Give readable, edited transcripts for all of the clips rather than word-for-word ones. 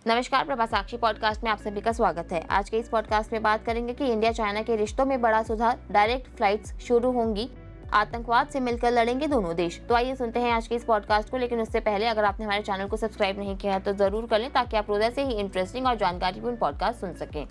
नमस्कार, प्रभा साक्षी पॉडकास्ट में आप सभी का स्वागत है। आज के इस पॉडकास्ट में बात करेंगे कि इंडिया चाइना के रिश्तों में बड़ा सुधार, डायरेक्ट फ्लाइट्स शुरू होंगी, आतंकवाद से मिलकर लड़ेंगे दोनों देश। तो आइए सुनते हैं आज के इस पॉडकास्ट को। लेकिन उससे पहले अगर आपने हमारे चैनल को सब्सक्राइब नहीं किया है तो जरूर कर लें, ताकि आप रोज ऐसे ही इंटरेस्टिंग और जानकारीपूर्ण पॉडकास्ट सुन सकें।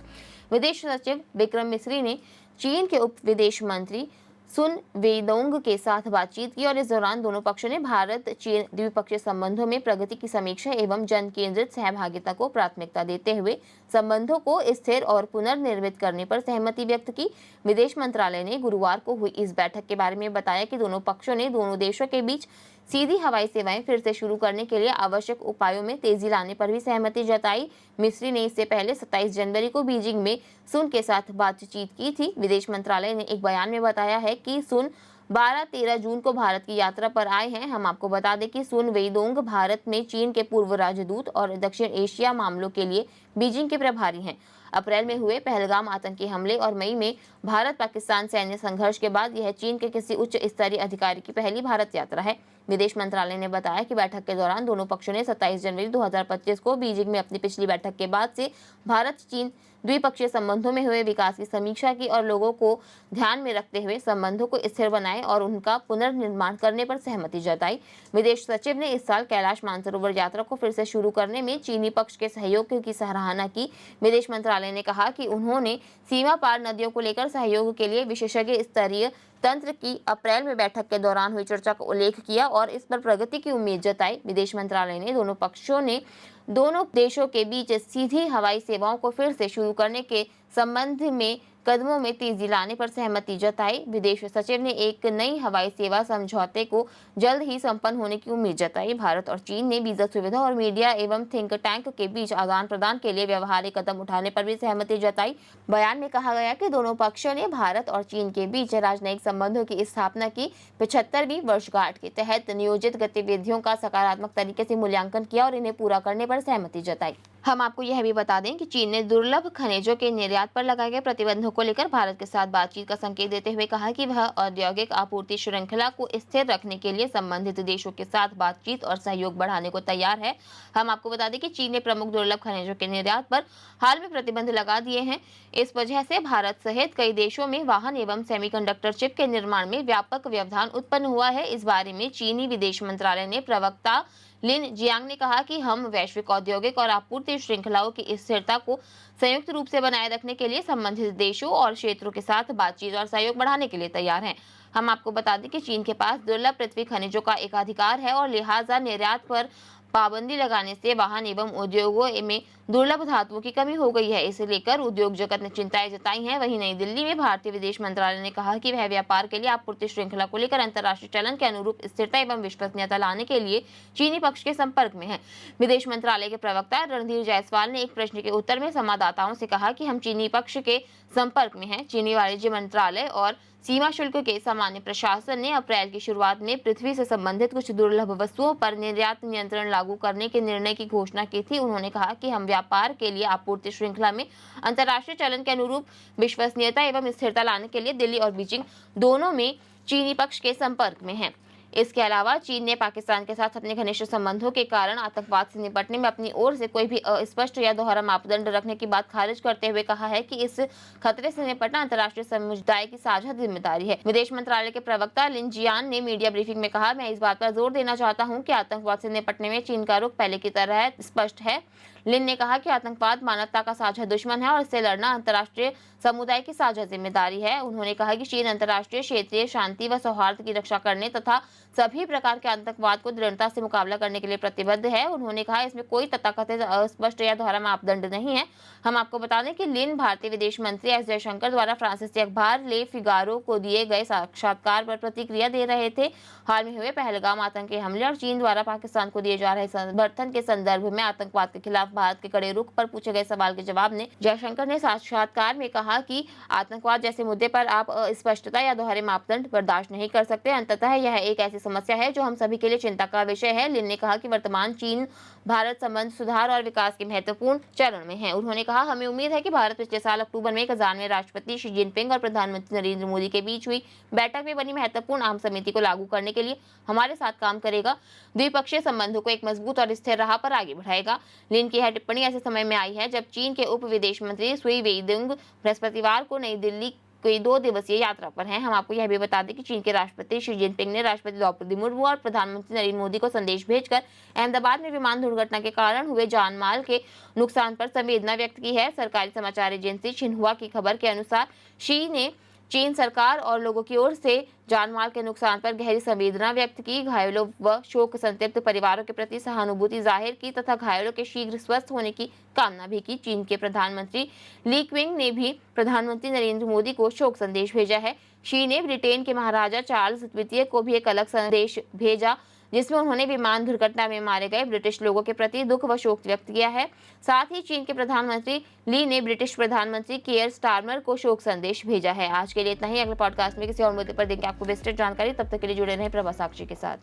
विदेश सचिव विक्रम मिस्री ने चीन के उप विदेश मंत्री सुन वेइदोंग के साथ बातचीत की और इस दौरान दोनों पक्षों ने भारत चीन द्विपक्षीय संबंधों में प्रगति की समीक्षा एवं जन केंद्रित सहभागिता को प्राथमिकता देते हुए संबंधों को स्थिर और पुनर्निर्मित करने पर सहमति व्यक्त की। विदेश मंत्रालय ने गुरुवार को हुई इस बैठक के बारे में बताया कि दोनों पक्षों ने दोनों देशों के बीच सीधी हवाई सेवाएं फिर से शुरू करने के लिए आवश्यक उपायों में तेजी लाने पर भी सहमति जताई। मिस्री ने इससे पहले 27 जनवरी को बीजिंग में सुन के साथ बातचीत की थी। विदेश मंत्रालय ने एक बयान में बताया है कि सुन 12-13 जून को भारत की यात्रा पर आए हैं। हम आपको बता दें कि सुन वेइदोंग भारत में चीन के पूर्व राजदूत और दक्षिण एशिया मामलों के लिए बीजिंग के प्रभारी हैं। अप्रैल में हुए पहलगाम आतंकी हमले और मई में भारत पाकिस्तान सैन्य संघर्ष के बाद यह चीन के किसी उच्च स्तरीय अधिकारी की पहली भारत यात्रा है। विदेश मंत्रालय ने बताया कि बैठक के दौरान दोनों पक्षों ने 27 जनवरी 2025 को बीजिंग में अपनी पिछली बैठक के बाद से भारत चीन द्विपक्षीय संबंधों में हुए विकास की समीक्षा की और लोगों को ध्यान में रखते हुए संबंधों को स्थिर बनाए और उनका पुनर्निर्माण करने पर सहमति जताई। विदेश सचिव ने इस साल कैलाश मानसरोवर यात्रा को फिर से शुरू करने में चीनी पक्ष के सहयोग की सराहना की। विदेश मंत्रालय ने कहा कि उन्होंने सीमा पार नदियों को लेकर सहयोग के लिए विशेषज्ञ स्तरीय तंत्र की अप्रैल में बैठक के दौरान हुई चर्चा का उल्लेख किया और इस पर प्रगति की उम्मीद जताई। विदेश मंत्रालय ने दोनों पक्षों ने दोनों देशों के बीच सीधी हवाई सेवाओं को फिर से शुरू करने के संबंध में कदमों में तेजी लाने पर सहमति जताई। विदेश सचिव ने एक नई हवाई सेवा समझौते को जल्द ही संपन्न होने की उम्मीद जताई। भारत और चीन ने वीजा सुविधा और मीडिया एवं थिंक टैंक के बीच आदान प्रदान के लिए व्यवहारिक कदम उठाने पर भी सहमति जताई। बयान में कहा गया कि दोनों पक्षों ने भारत और चीन के बीच राजनयिक संबंधों की स्थापना की 75वीं वर्षगांठ के तहत नियोजित गतिविधियों का सकारात्मक तरीके से मूल्यांकन किया और इन्हें पूरा करने पर सहमति जताई। हम आपको यह भी बता दें कि चीन ने दुर्लभ खनिजों के निर्यात पर लगाए गए प्रतिबंधों को लेकर भारत के साथ बातचीत का संकेत देते हुए कहा कि वह औद्योगिक आपूर्ति श्रृंखला को स्थिर रखने के लिए संबंधित देशों के साथ बातचीत और सहयोग बढ़ाने को तैयार है। हम आपको बता दें कि चीन ने प्रमुख दुर्लभ खनिजों के निर्यात पर हाल में प्रतिबंध लगा दिए हैं। इस वजह से भारत सहित कई देशों में वाहन एवं सेमीकंडक्टर चिप के निर्माण में व्यापक व्यवधान उत्पन्न हुआ है। इस बारे में चीनी विदेश मंत्रालय ने प्रवक्ता लिन जियांग ने कहा कि हम वैश्विक औद्योगिक और आपूर्ति श्रृंखलाओं की स्थिरता को संयुक्त रूप से बनाए रखने के लिए संबंधित देशों और क्षेत्रों के साथ बातचीत और सहयोग बढ़ाने के लिए तैयार हैं। हम आपको बता दें कि चीन के पास दुर्लभ पृथ्वी खनिजों का एकाधिकार है और लिहाजा निर्यात पर पाबंदी लगाने से वाहन एवं उद्योगों में दुर्लभ धातुओं की कमी हो गई है। इसे लेकर उद्योग जगत ने चिंताएं जताई हैं। वहीं नई दिल्ली में भारतीय विदेश मंत्रालय ने कहा कि वह व्यापार के लिए आपूर्ति श्रृंखला को लेकर अंतर्राष्ट्रीय चलन के अनुरूप स्थिरता एवं विश्वसनीयता लाने के लिए चीनी पक्ष के संपर्क में है। विदेश मंत्रालय के प्रवक्ता रणधीर जायसवाल ने एक प्रश्न के उत्तर में संवाददाताओं से कहा कि हम चीनी पक्ष के संपर्क में हैं। चीनी वाणिज्य मंत्रालय और सीमा शुल्क के सामान्य प्रशासन ने अप्रैल की शुरुआत में पृथ्वी से संबंधित कुछ दुर्लभ वस्तुओं पर निर्यात नियंत्रण लागू करने के निर्णय की घोषणा की थी। उन्होंने कहा कि हम व्यापार के लिए आपूर्ति श्रृंखला में अंतर्राष्ट्रीय चलन के अनुरूप विश्वसनीयता एवं स्थिरता लाने के लिए दिल्ली और बीजिंग दोनों में चीनी पक्ष के संपर्क में हैं। इसके अलावा चीन ने पाकिस्तान के साथ अपने घनिष्ठ संबंधों के कारण आतंकवाद से निपटने में अपनी ओर से कोई भी अस्पष्ट या दोहरा मापदंड रखने की बात खारिज करते हुए कहा है कि इस खतरे से निपटना अंतर्राष्ट्रीय समुदाय की साझा जिम्मेदारी है। विदेश मंत्रालय के प्रवक्ता लिन जियान ने मीडिया ब्रीफिंग में कहा, मैं इस बात पर जोर देना चाहता हूं कि आतंकवाद से निपटने में चीन का रुख पहले की तरह स्पष्ट है। लिन ने कहा कि आतंकवाद मानवता का साझा दुश्मन है और इससे लड़ना अंतर्राष्ट्रीय समुदाय की साझा जिम्मेदारी है। उन्होंने कहा कि चीन अंतर्राष्ट्रीय क्षेत्रीय शांति व सौहार्द की रक्षा करने तथा सभी प्रकार के आतंकवाद को दृढ़ता से मुकाबला करने के लिए प्रतिबद्ध है। उन्होंने कहा इसमें कोई तथाकथित अस्पष्ट या दोहरा मापदंड नहीं है। हम आपको बता दें कि लिन भारतीय विदेश मंत्री एस जयशंकर द्वारा फ्रांसीसी अखबार ले फिगारो को दिए गए साक्षात्कार पर प्रतिक्रिया दे रहे थे। हाल में हुए पहलगाम आतंकी हमले और चीन द्वारा पाकिस्तान को दिए जा रहे समर्थन के संदर्भ में आतंकवाद के खिलाफ भारत के कड़े रुख पर पूछे गए सवाल के जवाब में जयशंकर ने साक्षात्कार में कहा कि आतंकवाद जैसे मुद्दे पर आप अस्पष्टता या दोहरे मापदंड बर्दाश्त नहीं कर सकते। अंततः यह एक ऐसी समस्या है जो हम सभी के लिए चिंता का विषय है। लिन ने कहा कि वर्तमान चीन भारत संबंध सुधार और विकास के महत्वपूर्ण चरण में है। उन्होंने कहा, हमें उम्मीद है कि भारत पिछले साल अक्टूबर में कजान में राष्ट्रपति शी जिनपिंग और प्रधानमंत्री नरेंद्र मोदी के बीच हुई बैठक में बनी महत्वपूर्ण आम समिति को लागू करने के लिए हमारे साथ काम करेगा, द्विपक्षीय संबंधों को एक मजबूत और स्थिर राह पर आगे बढ़ाएगा। लिन की यह टिप्पणी ऐसे समय में आई है जब चीन के उप विदेश मंत्री सुई वेइदुंग बृहस्पतिवार को नई दिल्ली कोई 2 दिवसीय यात्रा पर हैं। हम आपको यह भी बता दें कि चीन के राष्ट्रपति शी जिनपिंग ने राष्ट्रपति द्रौपदी मुर्मू और प्रधानमंत्री नरेंद्र मोदी को संदेश भेजकर अहमदाबाद में विमान दुर्घटना के कारण हुए जान माल के नुकसान पर संवेदना व्यक्त की है। सरकारी समाचार एजेंसी शिन्हुआ की खबर के अनुसार शी ने चीन सरकार और लोगों की ओर से जानमाल के नुकसान पर गहरी संवेदना व्यक्त की, घायलों व शोक संतप्त परिवारों के प्रति सहानुभूति जाहिर की तथा घायलों के शीघ्र स्वस्थ होने की कामना भी की। चीन के प्रधानमंत्री ली क्विंग ने भी प्रधानमंत्री नरेंद्र मोदी को शोक संदेश भेजा है। शी ने ब्रिटेन के महाराजा चार्ल्स द्वितीय को भी एक अलग संदेश भेजा, जिसमें उन्होंने विमान दुर्घटना में मारे गए ब्रिटिश लोगों के प्रति दुख व शोक व्यक्त किया है। साथ ही चीन के प्रधानमंत्री ली ने ब्रिटिश प्रधानमंत्री कियर स्टारमर को शोक संदेश भेजा है। आज के लिए इतना ही। अगले पॉडकास्ट में किसी और मुद्दे पर देंगे आपको विस्तृत जानकारी। तब तक के लिए जुड़े रहें प्रभा साक्षी के साथ।